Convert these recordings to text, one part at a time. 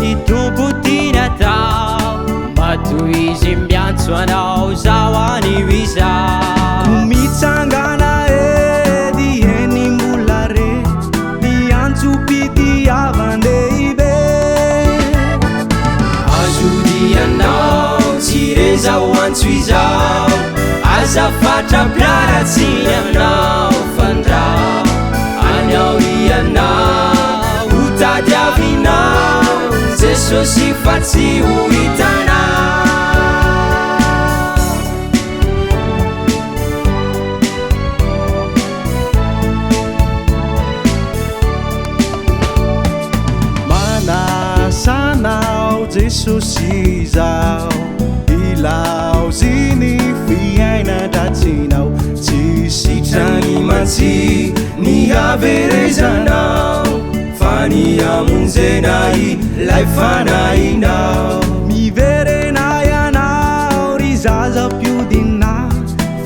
Di tubu tinata Matui simbian suanau zawani visa Kumitsangana di eni mulare Di antu piti avande ibe Azudi anau tire zawan suizau Azafata plara tsinanau fandrau Anyau ianau Utadiavinau Zeso sifat si uitana Mana sanau Zeso si zau Ilau zini fiaina datinau Ci si tani mansi Ni avere zanau Fani amunzenai Laifanai now Mi vere na ya now Rizaza più di na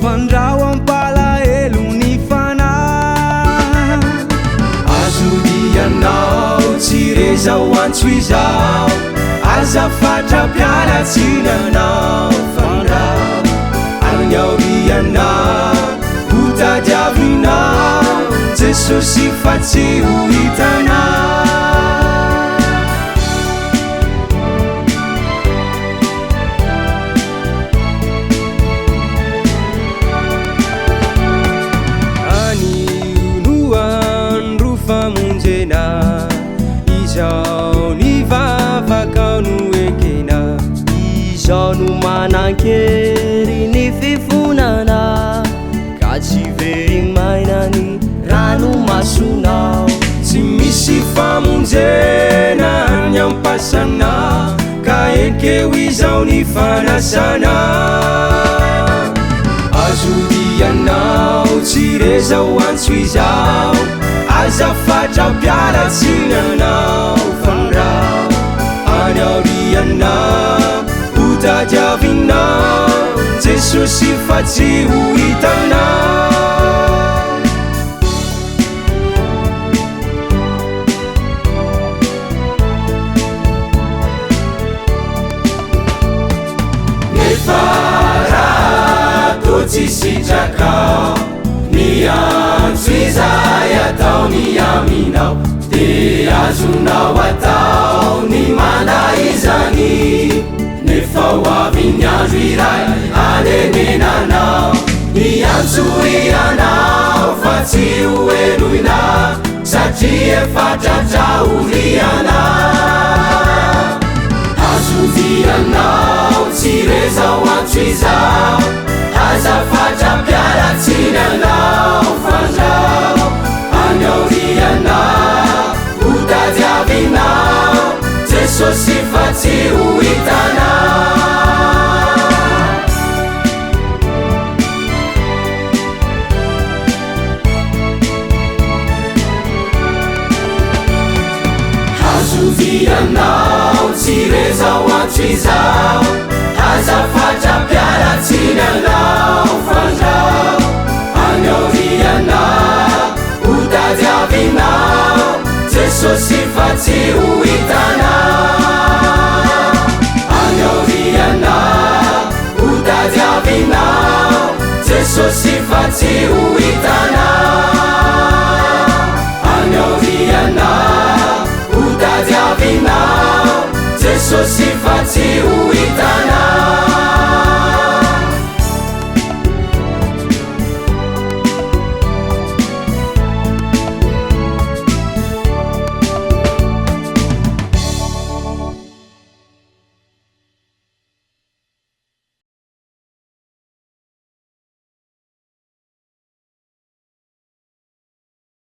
Fandrawan pala e l'unifana Azudia now Tireza wan suizau Azafata piara tsina now Fandrau Anyauria now Uta diavi now Zeso sifat si uitana Izau ni vava kau nu ekena Izau nu manankeri ni fifunana Kaji veri mainani ranu masunau Simisi famunzena nyampasana Kaeke wizau ni fanasana Azudianau tireza wan suizau Azafata piara tsinanau fandrau Anyaudianau Utadiavinau Zeso sifat si uitanau Nefara toti sijakau Nian suizaya tau ni aminau Te azunau atau ni mana izani Nefa wavinyanju irai anenenanau Nian suianau fati uenuina Satie fatata uriana Azudianau tireza wan suizau Azafata piara tsinanau fandrau Anyaudianau Utadiavinau Zeso sifat si uitanau Azudianau tireza wan suizau Azafata piara tsinanau fandrau Anyaudianau Utadiavinau Zeso sifat si uitanau Anyaudianau Utadiavinau Zeso sifat si uitanau Anyaudianau Utadiavinau Zeso sifat si uitanau